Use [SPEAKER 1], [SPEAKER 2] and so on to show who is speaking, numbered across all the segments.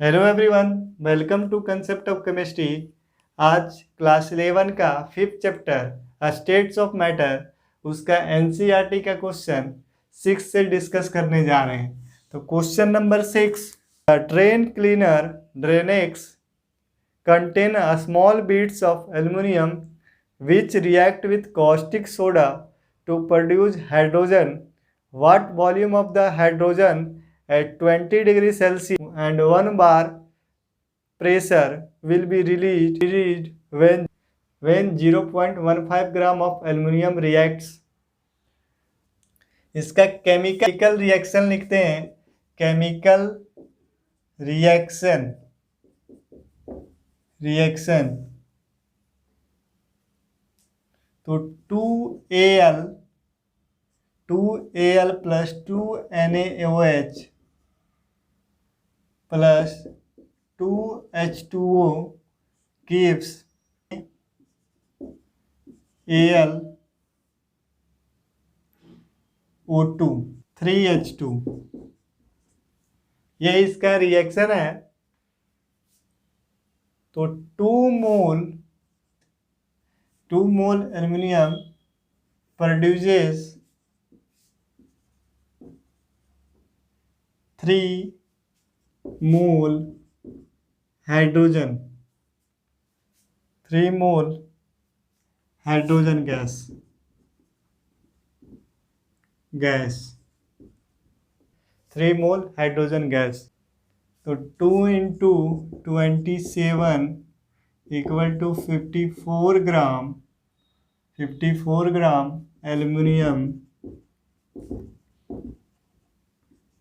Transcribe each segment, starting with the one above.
[SPEAKER 1] Hello everyone, welcome to concept of chemistry. आज class 11 का fifth chapter states of matter उसका NCERT का question 6 से डिस्कस करने जा रहे हैं। तो question number 6, train cleaner Drainex contain a small bits of aluminum which react with caustic soda to produce hydrogen. What volume of the hydrogen at 20 degrees Celsius and 1 bar pressure will be released when 0.15 gram of aluminum reacts? इसका chemical reaction लिखते हैं। Chemical reaction तो 2Al plus 2NaOH plus 2H2O gives AlO2 3H2। ये इसका reaction है। तो 2 mole aluminium produces 3 mole hydrogen 3 mole hydrogen gas 3 mole hydrogen gas. तो 2 into 27 equal to 54 gram aluminium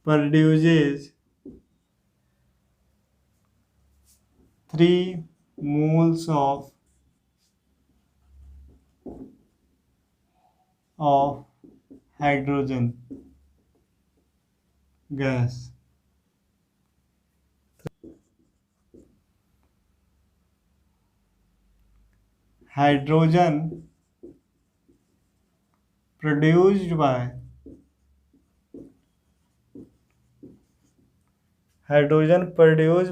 [SPEAKER 1] produces 3 moles of hydrogen gas। Hydrogen produced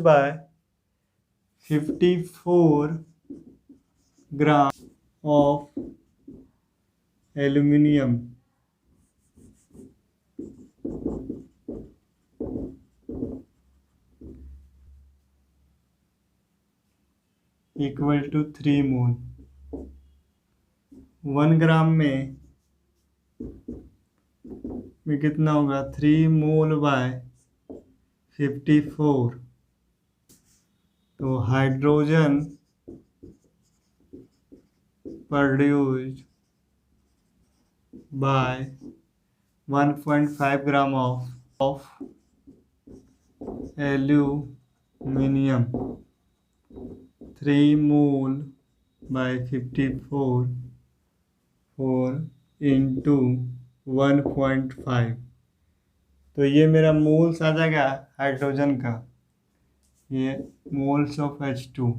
[SPEAKER 1] by 54 gram of aluminium equal to 3 mole. 1 gram में कितना होगा? 3 mole by 54। तो hydrogen produced by 1.5 gram of aluminium 3 mole by 54 into 1.5। तो ये मेरा moles आ जाएगा hydrogen का। ये moles of H2।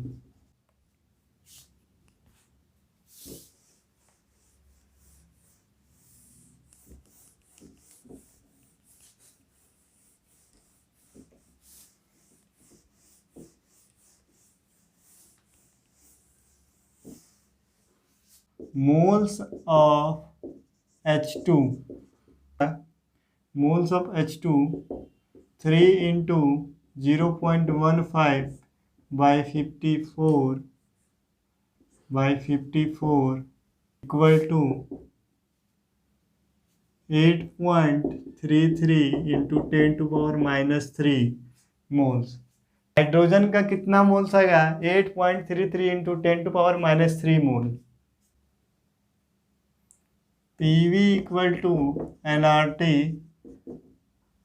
[SPEAKER 1] moles of H2 3 into 0.15 by 54 equal to 8.33 into 10 to power minus 3 moles. Hydrogen का कितना मोल्स आएगा? 8.33 into 10 to power minus 3 mole. PV equal to nRT।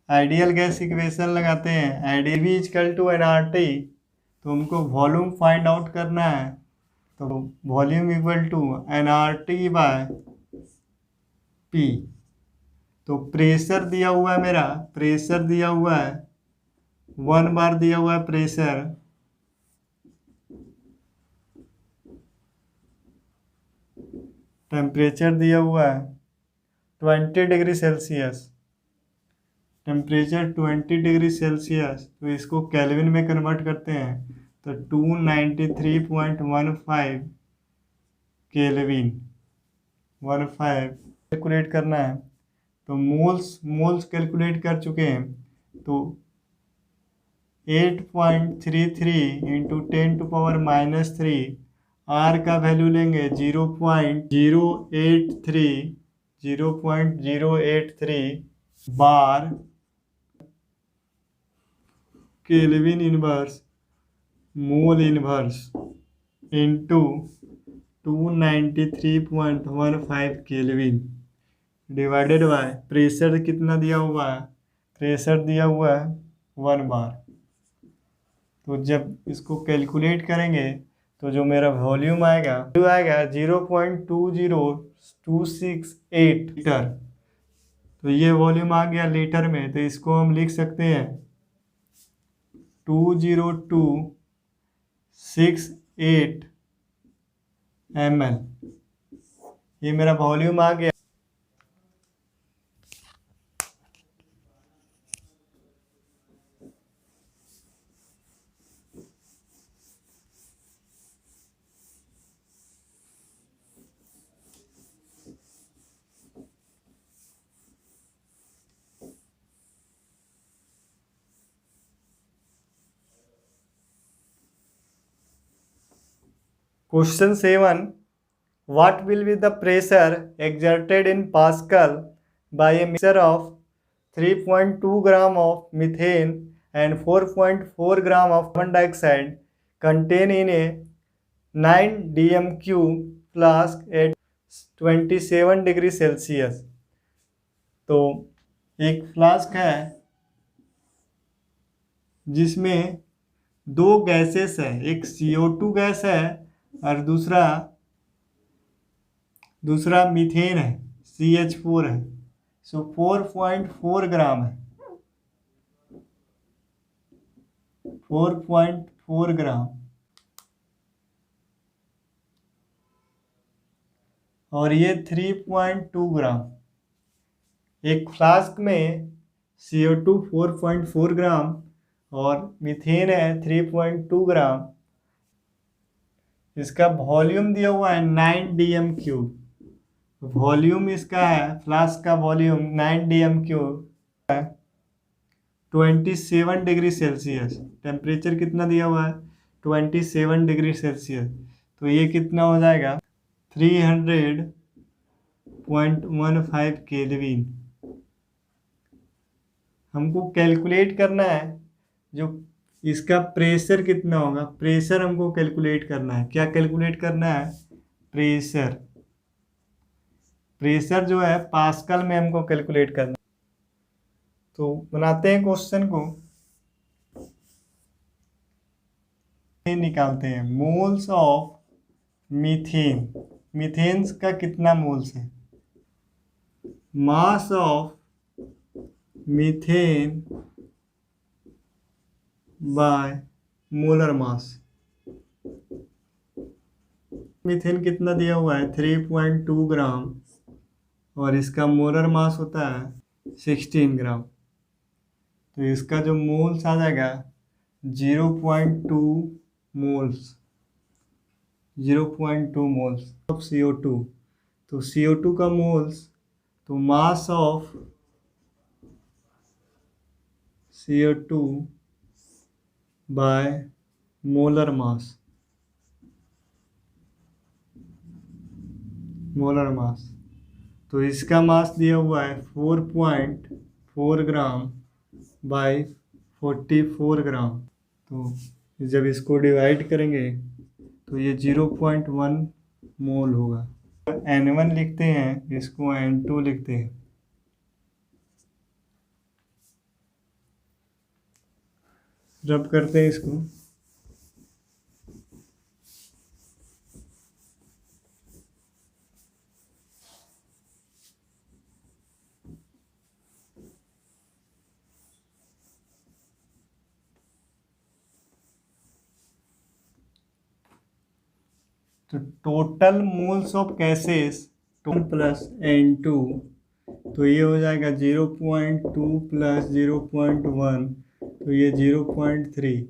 [SPEAKER 1] Ideal gas equation लगाते हैं। Ideal V equal to nRT। तो हमको volume find out करना है। तो volume equal to nRT by P। तो प्रेशर दिया हुआ है, मेरा प्रेशर दिया हुआ है 1 बार दिया हुआ है प्रेशर। टेम्परेचर दिया हुआ है 20 degree Celsius. Temperature 20 degree Celsius, तो इसको केल्विन में कन्वर्ट करते हैं तो 293.15 केल्विन 15 कैलकुलेट करना है। तो मोल्स कैलकुलेट कर चुके हैं, तो 8.33 इंटू 10⁻³ आर का वैल्यू लेंगे 0.083 bar kelvin inverse mole inverse into 293.15 kelvin divided by pressure कितना दिया हुआ है, प्रेशर दिया हुआ है 1 बार। तो जब इसको कैलकुलेट करेंगे तो जो मेरा वॉल्यूम आएगा 0.20268 लीटर। तो ये वॉल्यूम आ गया लीटर में, तो इसको हम लिख सकते हैं 20268 ml। ये मेरा वॉल्यूम आ गया। Question 7. What will be the pressure exerted in Pascal by a mixture of 3.2 gram of methane and 4.4 gram of carbon dioxide contained in a 9 dm³ flask at 27 degree Celsius. तो एक flask है जिसमें दो gases है, एक CO2 gas है और दूसरा मीथेन है, CH4 है। सो 4.4 ग्राम है, 4.4 ग्राम। और ये 3.2 ग्राम। एक फ्लास्क में CO2 4.4 ग्राम और मीथेन है 3.2 ग्राम। इसका वॉल्यूम दिया हुआ है 9 dm³। वॉल्यूम इसका है, फ्लास्क का वॉल्यूम 9 dm³ है, 27 डिग्री सेल्सियस। टेम्परेचर कितना दिया हुआ है 27 डिग्री सेल्सियस। तो ये कितना हो जाएगा 300.15 केल्विन। हमको कैलकुलेट करना है जो इसका प्रेशर कितना होगा, प्रेशर हमको कैलकुलेट करना है। क्या कैलकुलेट करना है, प्रेशर। प्रेशर जो है पास्कल में हमको कैलकुलेट करना है। तो बनाते हैं क्वेश्चन को, निकालते हैं मोल्स ऑफ मीथेन। मीथेन का कितना मोल्स है, mass of methane by molar mass. Methane कितना दिया हुआ है 3.2 ग्राम और इसका मोलर मास होता है 16 ग्राम। तो इसका जो मोल्स आ जाएगा 0.2 मोल्स, 0.2 मोल्स ऑफ CO2। तो CO2 का मोल्स, तो mass of CO2 by molar mass, molar mass. तो इसका मास दिया हुआ है 4.4 ग्राम बाय 44 ग्राम। तो जब इसको डिवाइड करेंगे तो ये 0.1 मोल होगा। N1 लिखते हैं, इसको N2 लिखते हैं। रब करते हैं इसको, तो total moles of gases plus N2 तो ये हो जाएगा 0.2 प्लस 0.1, तो ये 0.3।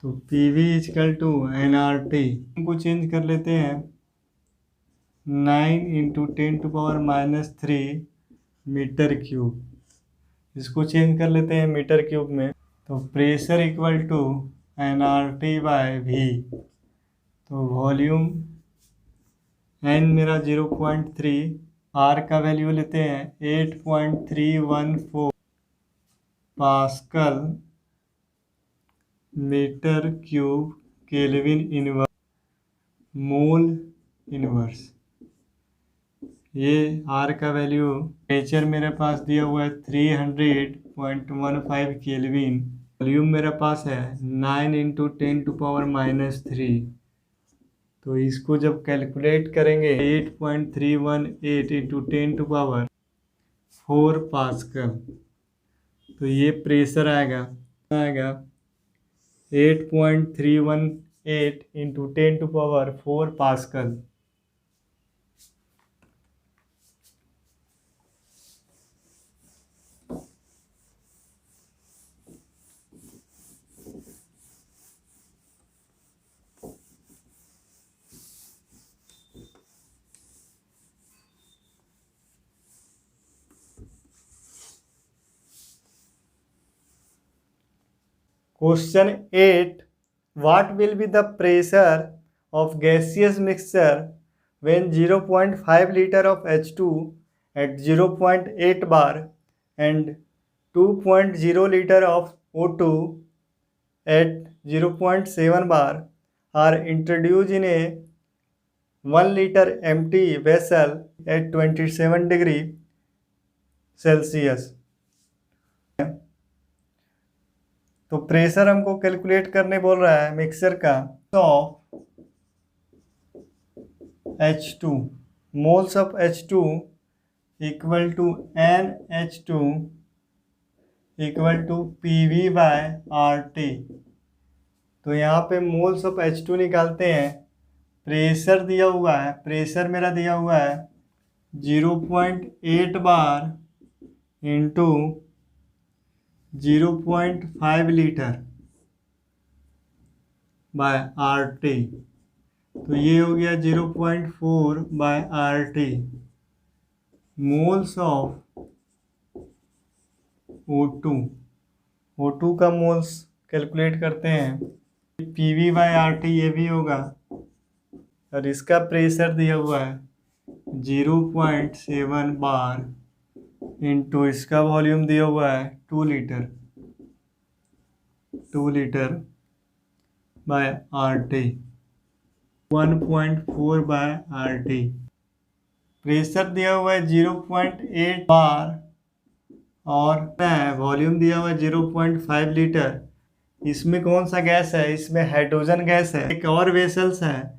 [SPEAKER 1] तो PV इजकल टू nRT को चेंज कर लेते हैं 9 × 10⁻³ मीटर क्यूब। इसको चेंज कर लेते हैं मीटर क्यूब में। तो प्रेशर इक्वल टू nRT/V। तो वॉल्यूम n मेरा 0.3, R का वैल्यू लेते हैं 8.314 pascal metre cube kelvin inverse मोल इनवर्स। ये R का वैल्यू टेम्परेचर मेरे पास दिया हुआ है 300.15 केल्विन। वॉल्यूम मेरे पास है 9 × 10⁻³ तो इसको जब कैलकुलेट करेंगे 8.318 × 10⁴ पास्कल, तो ये प्रेशर आएगा 8.318 × 10⁴ pascal. Question 8. What will be the pressure of gaseous mixture when 0.5 liter of H2 at 0.8 bar and 2.0 liter of O2 at 0.7 bar are introduced in a 1 liter empty vessel at 27 degree Celsius? तो pressure हमको calculate करने बोल रहा है mixer का। Of H2 moles of H2 equal to NH2 equal to PV/RT। तो यहाँ पे मोल्स ऑफ H2 निकालते हैं। प्रेशर दिया हुआ है, प्रेशर मेरा दिया हुआ है 0.8 bar into 0.5 litre by RT। तो ये हो गया 0.4 bye RT। Moles of O2 का मोल्स कैलकुलेट करते हैं PV/RT ये भी होगा। और इसका प्रेशर दिया हुआ है 0.7 बार इंटू इसका वॉल्यूम दिया हुआ है 2 litre by RT 1.4 by RT। Pressure दिया हुआ है 0.8 बार और वॉल्यूम दिया हुआ है 0.5 लीटर। इसमें कौन सा गैस है? इसमें हाइड्रोजन गैस है। एक और वेसल्स है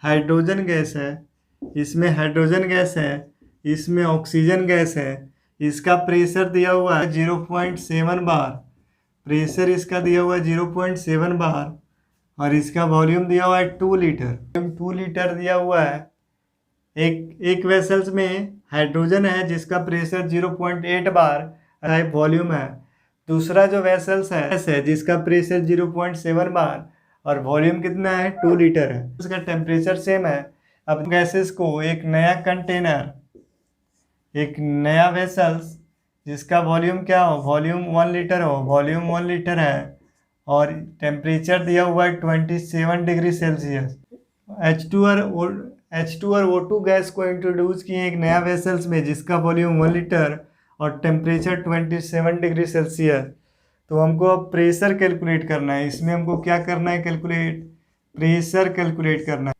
[SPEAKER 1] हाइड्रोजन गैस है, इसमें हाइड्रोजन गैस है, इसमें ऑक्सीजन गैस है। इसका प्रेशर दिया हुआ है 0.7 बार, प्रेशर इसका दिया हुआ है 0.7 बार और इसका वॉल्यूम दिया हुआ है 2 लीटर। 2 लीटर दिया हुआ है। एक वेसल्स में हाइड्रोजन है जिसका प्रेशर 0.8 बार वॉल्यूम है। दूसरा जो वेसल्स है जिसका प्रेशर 0.7 बार और वॉल्यूम कितना है 2 लीटर है। उसका टेम्परेचर सेम है। अब गैसेस को एक नया कंटेनर, एक नया वेसल्स जिसका वॉल्यूम क्या हो, वॉल्यूम 1 लीटर हो, वॉल्यूम 1 लीटर है और टेम्परेचर दिया हुआ है 27 डिग्री सेल्सियस। H2 और O2 गैस को इंट्रोड्यूस किए एक नया वेसल्स में जिसका वॉल्यूम 1 लीटर और टेम्परेचर 27 डिग्री सेल्सियस। तो हमको अब प्रेशर कैलकुलेट करना है। इसमें हमको क्या करना है? प्रेशर कैलकुलेट करना है।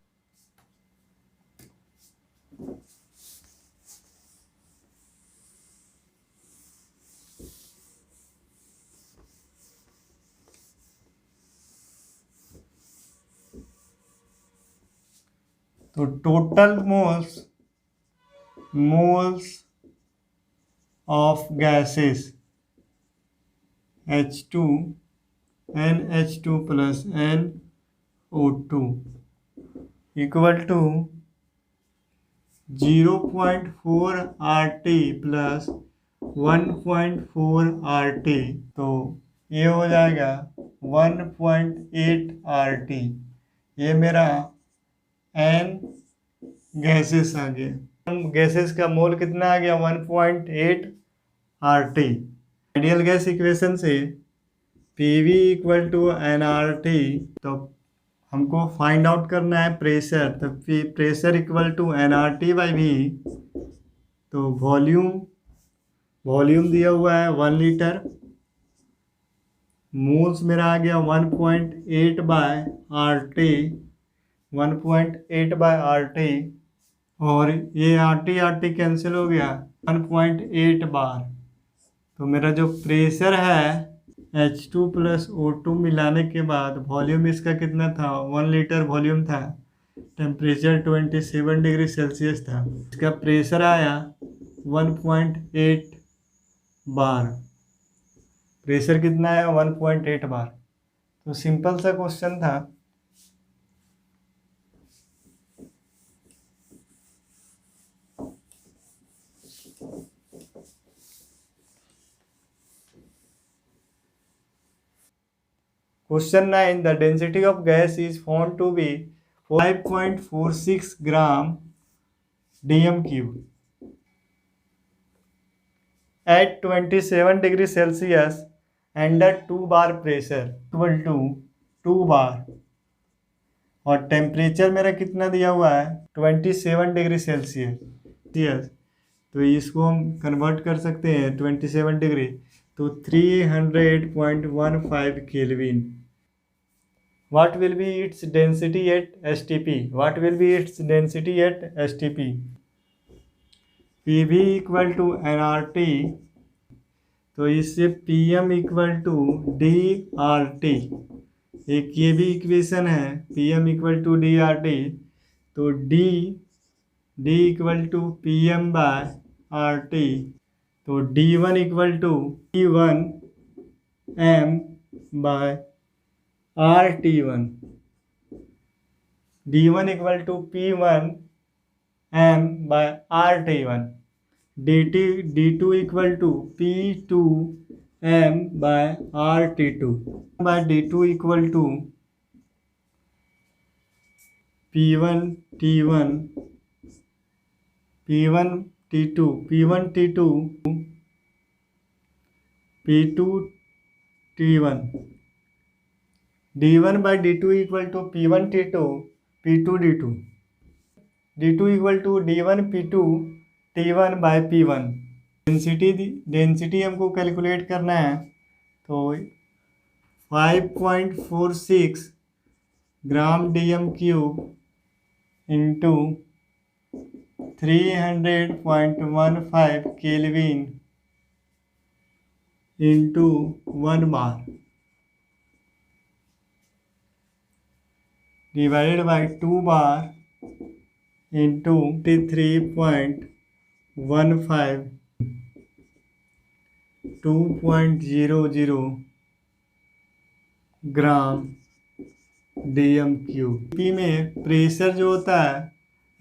[SPEAKER 1] तो total moles of gases H2 NH2 plus NO2 equal to 0.4 RT plus 1.4 RT, तो ये हो जाएगा 1.8 RT। ये मेरा N गैसेस आ गया। गैसेस का मोल कितना आ गया? 1.8 RT। आइडियल गैस इक्वेशन से PV इक्वल टू nRT, तो हमको फाइंड आउट करना है प्रेशर, तो pressure equal to nRT by V। तो वॉल्यूम दिया हुआ है 1 लीटर, मोल्स मेरा आ गया 1.8 बाय RT, 1.8 बाय RT, और ये RT कैंसिल हो गया 1.8 बार। तो मेरा जो प्रेशर है H2 प्लस O2 मिलाने के बाद वॉल्यूम इसका कितना था? 1 लीटर वॉल्यूम था, टेम्परेचर 27 डिग्री सेल्सियस था, इसका प्रेशर आया 1.8 बार। प्रेशर कितना है? 1.8 बार। तो सिंपल सा क्वेश्चन था। Question 9. The density of gas is found to be 5.46 gram dm cube at 27 degree Celsius under 2 bar pressure equal to 2 bar, और टेम्परेचर मेरा कितना दिया हुआ है? 27 डिग्री सेल्सियस। तो इसको हम कन्वर्ट कर सकते हैं 27 डिग्री, तो 300.15 kelvin. What will be its density at STP? What will be its density at STP? PV equal to nRT, तो इससे PM इक्वल टू DRT, एक ये भी इक्वेशन है, PM इक्वल टू DRT, तो D equal to PM by RT, तो D1 equal to P1 M by RT1, D1 equal to P1 M by RT1, D2 equal to P2 M by RT2, by D2 equal to P1 T1 P1 T2 P2 T1, D1 by D2 equal to P1 T2 P2 D2, D2 equal to D1 P2 T1 by P1। Density हमको calculate करना है, तो 5.46 ग्राम DM cube into 300.15 kelvin into 1 bar divided by 2 bar into 3.15 2.00 gram DM cube. STP में pressure जो होता है,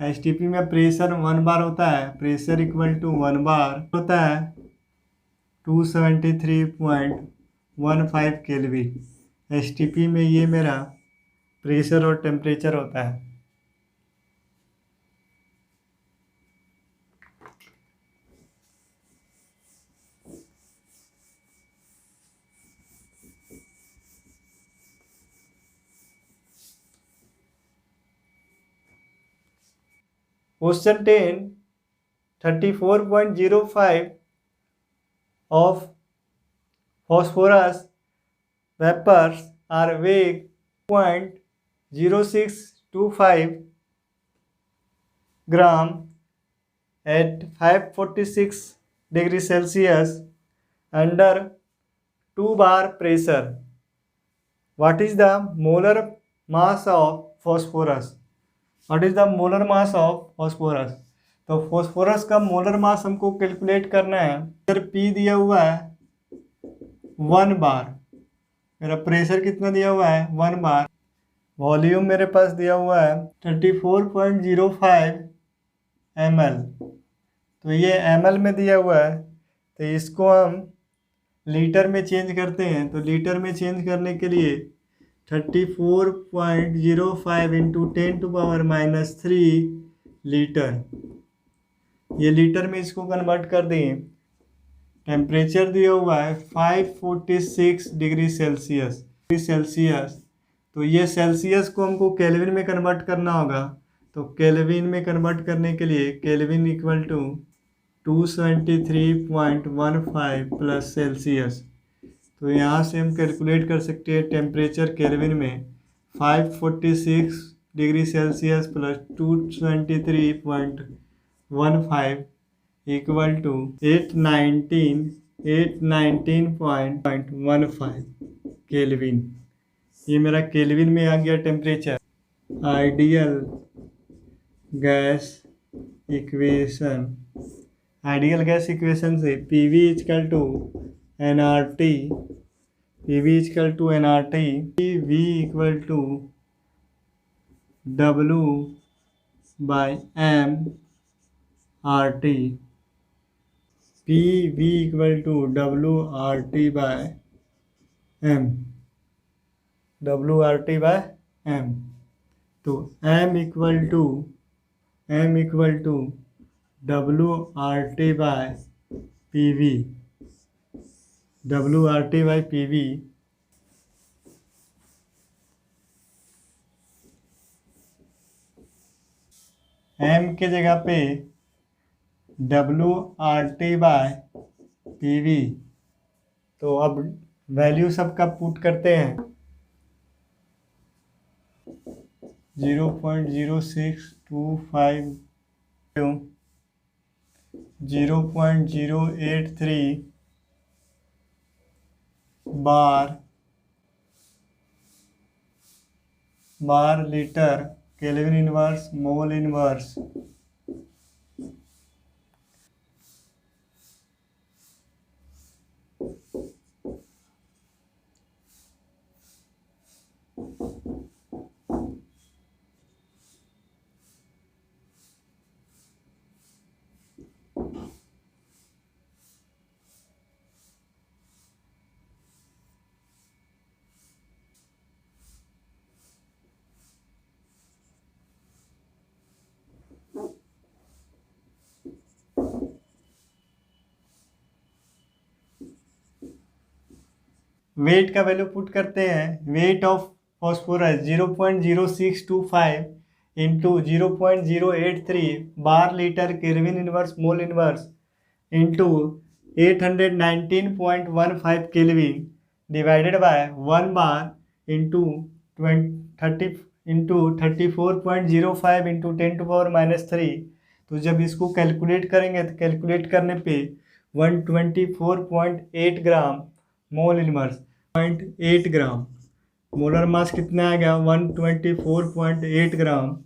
[SPEAKER 1] STP में pressure 1 बार होता है, प्रेशर इक्वल टू 1 बार होता है 273.15 केल्विन। STP में ये मेरा प्रेशर और टेम्परेचर होता है। Question 10, 34.05 of phosphorus vapors are weighed 0.0625 gram at 546 degree Celsius under 2 bar pressure. What is the molar mass of phosphorus? What is the molar mass of phosphorus? तो phosphorus का molar mass हमको calculate करना है। इधर P दिया हुआ है 1 बार, मेरा प्रेशर कितना दिया हुआ है? 1 बार। वॉल्यूम मेरे पास दिया हुआ है 34.05 ml। तो ये ml में दिया हुआ है, तो इसको हम लीटर में चेंज करते हैं। तो लीटर में चेंज करने के लिए 34.05 इंटू 10⁻³ लीटर, ये लीटर में इसको कन्वर्ट कर दें। टेम्परेचर दिया हुआ है 546 डिग्री सेल्सियस। तो ये सेल्सियस को हमको केल्विन में कन्वर्ट करना होगा। तो केल्विन में कन्वर्ट करने के लिए kelvin equal to 273.15 plus Celsius. तो यहाँ से हम कैलकुलेट कर सकते हैं टेम्परेचर केल्विन में 546 degree Celsius plus 273.15 equal to 819.15 kelvin. ये मेरा केल्विन में आ गया टेम्परेचर। आइडियल गैस इक्वेशन से PV equal to nRT, PV equal to W/m/RT, PV equal to WRT/m, तो m equal to WRT/PV, m के जगह पे WRT/PV। तो अब वैल्यू सबका पुट करते हैं। 0.0625, 0.083 बार लीटर केल्विन इनवर्स मोल इनवर्स। वेट का वैल्यू पुट करते हैं। Weight of phosphorus 0.0625 into 0.083 bar litre kelvin inverse mole inverse into 819.15 kelvin divided by 1 bar into 34.05 into 10⁻³ तो जब इसको कैलकुलेट करेंगे तो कैलकुलेट करने पे 124.8 ग्राम मोल इनवर्स, 0.8 ग्राम। मोलर मास कितना आ गया? 124.8 ग्राम।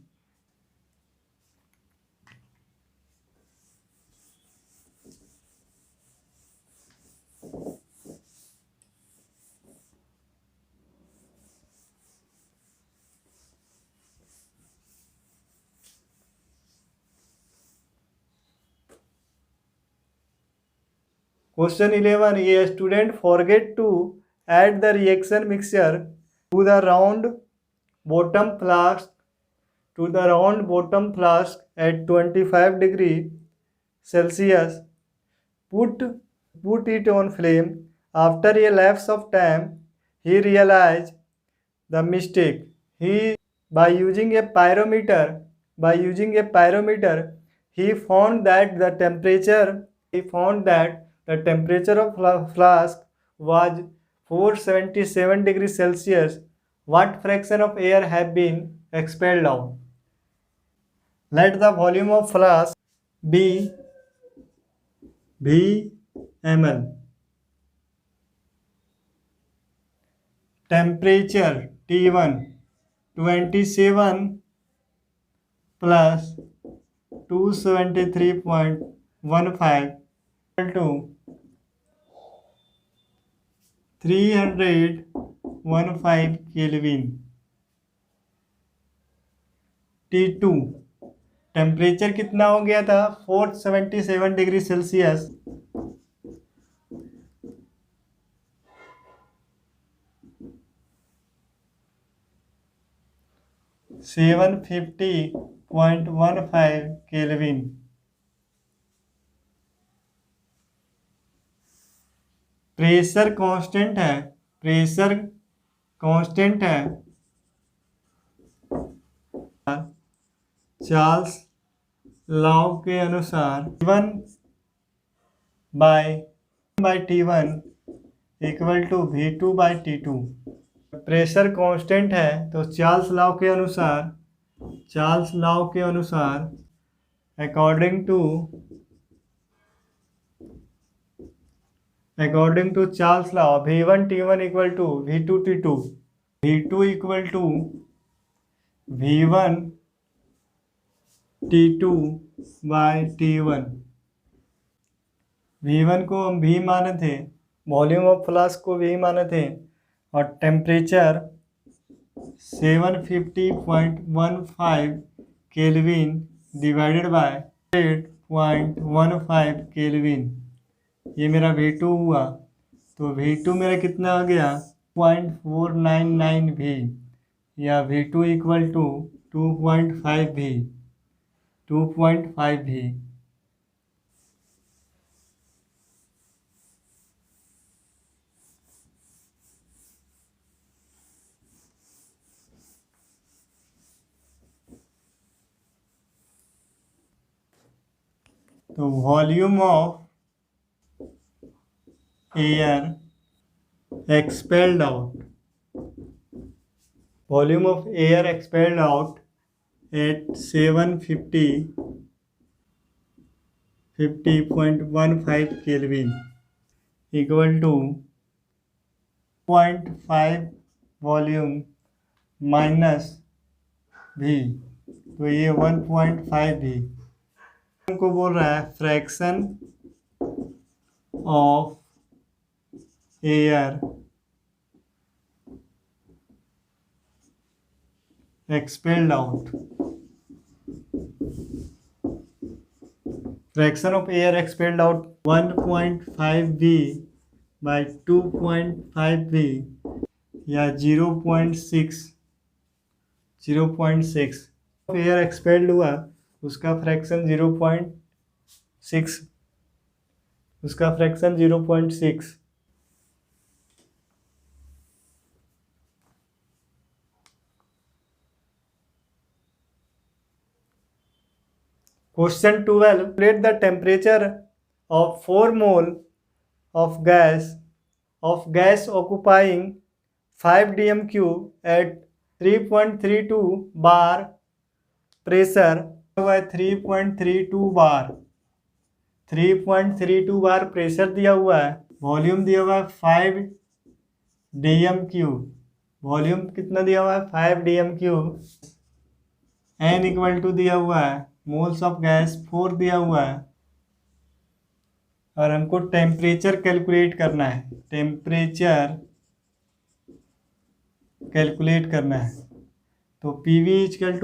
[SPEAKER 1] Question 11. A student forget to add the reaction mixture to the round bottom flask at 25 degree Celsius. Put it on flame. After a lapse of time, he realized the mistake. By using a pyrometer, he found that the temperature of flask was 477 degrees Celsius. What fraction of air have been expelled out? Let the volume of flask be V ml. Temperature T1 27 plus 273.15 to 315 Kelvin. T2 temperature कितना हो गया था 477 degree Celsius. Seven 50.15 kelvin. Pressure constant है, pressure constant है Charles law के अनुसार T1/T1 equal to V2/T2। Pressure constant है तो चार्ल्स लॉ के अनुसार according to Charles law V1T1 equal to V2T2, V2 equal to V1T2/T1। V1 को हम V माने थे, वॉल्यूम ऑफ फ्लास्क को V माने थे, और temperature 750.15 kelvin divided by 8.15 kelvin, ये मेरा V2 हुआ। तो V2 मेरा कितना आ गया 0.499 V, या V2 इक्वल टू 2.5 V। तो volume of air expelled out at 750.15 kelvin equal to 0.5 volume minus V, तो ये 1.5 V को बोल रहा है fraction of air expelled out. Fraction of air expelled out 1.5 V by 2.5 V, या 0.6 air expelled हुआ, उसका फ्रैक्शन 0.6, Question 12. Calculate the temperature of 4 mole of gas occupying 5 dm cube at 3.32 bar pressure। 3.32 bar pressure दिया हुआ है, volume दिया हुआ है 5 dm क्यूब। वॉल्यूम कितना दिया हुआ है 5 dm cube. n equal to दिया हुआ है, मोल्स ऑफ गैस 4 दिया हुआ है, और हमको टेम्परेचर कैलकुलेट करना है। तो PV equal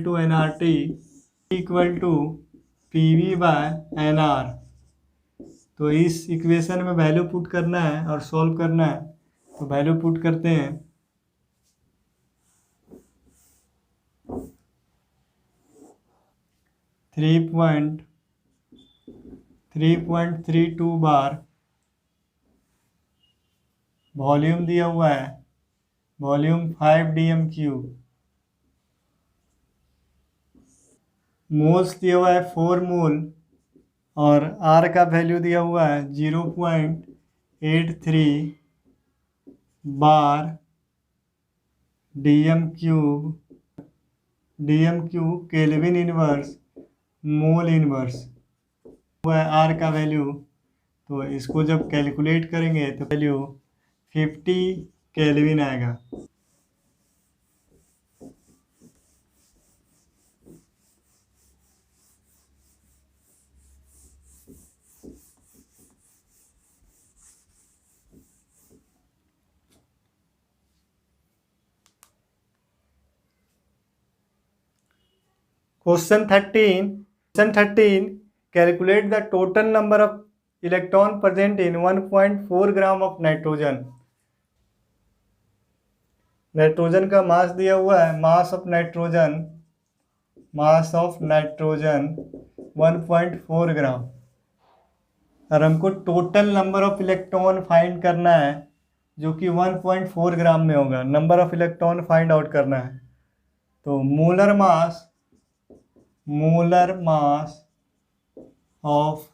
[SPEAKER 1] to nRT equal to PV/NR। तो इस इक्वेशन में वैल्यू पुट करना है और सॉल्व करना है। तो वैल्यू पुट करते हैं, 3.32 बार, वॉल्यूम दिया हुआ है, वॉल्यूम 5 dm क्यूब, मोल्स दिया हुआ है 4 मोल, और R का वैल्यू दिया हुआ है 0.83 बार dm cube kelvin inverse mole inverse हुआ है R का वैल्यू। तो इसको जब कैलकुलेट करेंगे तो वैल्यू 50 केल्विन आएगा। Question 13, calculate the total number of electron present in 1.4 gram of nitrogen. Nitrogen का मास दिया हुआ है, मास ऑफ नाइट्रोजन 1.4 ग्राम, और हमको total number of electron find करना है जो कि 1.4 ग्राम में होगा। Number of electron find out करना है। तो मोलर मास ऑफ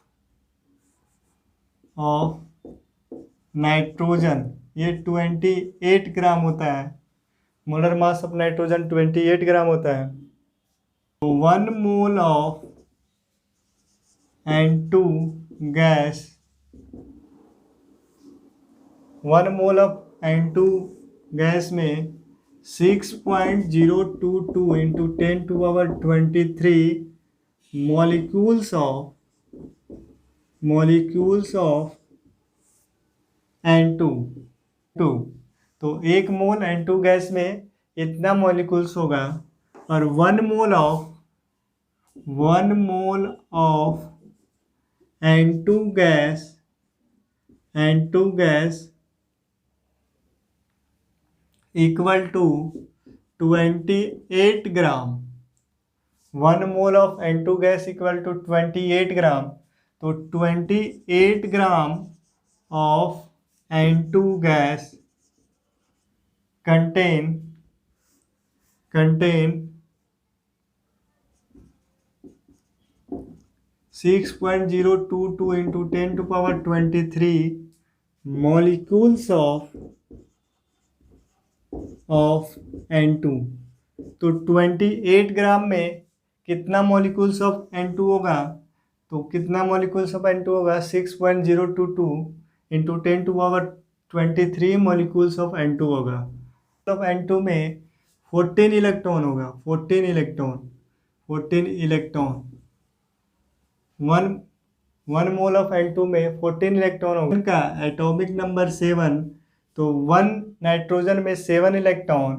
[SPEAKER 1] नाइट्रोजन ये 28 ग्राम होता है। मोलर मास ऑफ नाइट्रोजन 28 ग्राम होता है। तो 1 mole of N2 gas, 1 mole of N2 gas में 6.022 इंटू 10⁻23 मॉलिक्यूल्स ऑफ N2। तो 1 मोल N2 गैस में इतना मॉलिक्यूल्स होगा, और 1 mole of N2 gas equal to 28 gram. 1 mole of N2 gas equal to 28 gram. तो 28 gram of N2 gas contain 6.022 into 10⁻23 molecules of N2। तो 28 ग्राम में कितना मॉलिक्यूल्स ऑफ N2 होगा? तो कितना मॉलिक्यूल्स ऑफ N2 होगा? 6.022 इंटू 10⁻23 मॉलिक्यूल्स ऑफ N2 होगा। Of N2 में 14 इलेक्ट्रॉन होगा। 14 इलेक्ट्रॉन 1 मोल ऑफ N2 में 14 इलेक्ट्रॉन होगा। इनका एटॉमिक नंबर 7। तो 1 नाइट्रोजन में 7 इलेक्ट्रॉन,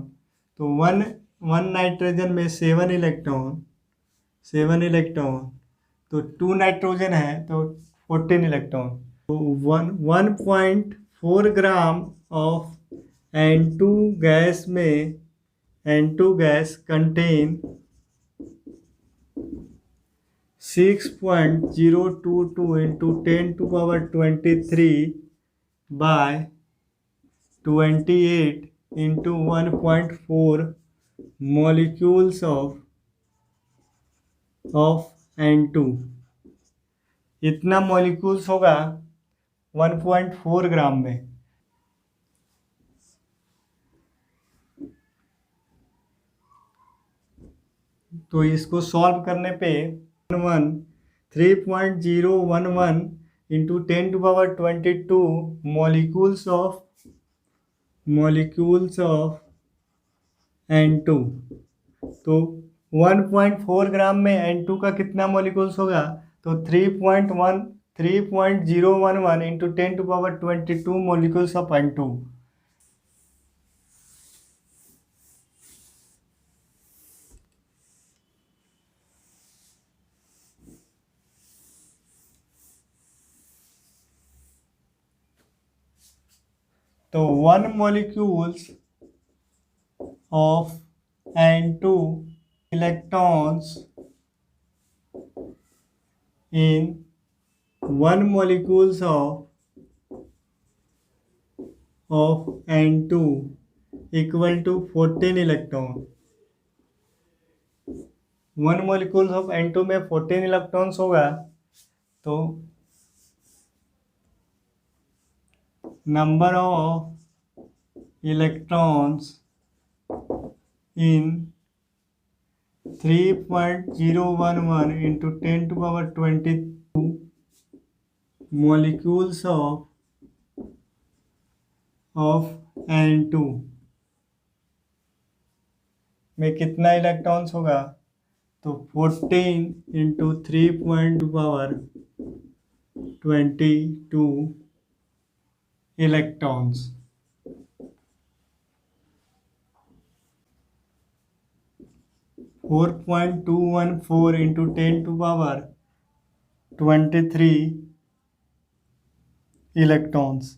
[SPEAKER 1] तो 1 नाइट्रोजन में 7 इलेक्ट्रॉन, तो 2 नाइट्रोजन है तो 14 इलेक्ट्रॉन। तो 1.4 gram of N2 gas contain 6.022 into 10⁻23 by 28 into 1.4 molecules of N2। इतना मॉलिक्यूल्स होगा 1.4 ग्राम में। तो इसको सॉल्व करने पे 3.011 इंटू 10⁻22 मॉलिक्यूल्स ऑफ N2। तो 1.4 ग्राम में N2 का कितना मॉलिक्यूल्स होगा? तो 3.011 इंटू 10⁻22 मॉलिक्यूल्स ऑफ N2। तो 1 molecules of N2 electrons in 1 molecules of N2 equal to 14 electron। 1 molecules of N2 में 14 इलेक्ट्रॉन्स होगा। तो number of electrons in 3.011 into 10⁻22 molecules of N2 में कितना इलेक्ट्रॉन्स होगा? तो 14 इंटू 3.22 इलेक्ट्रॉन्स। 4.214 into 10⁻23 electrons.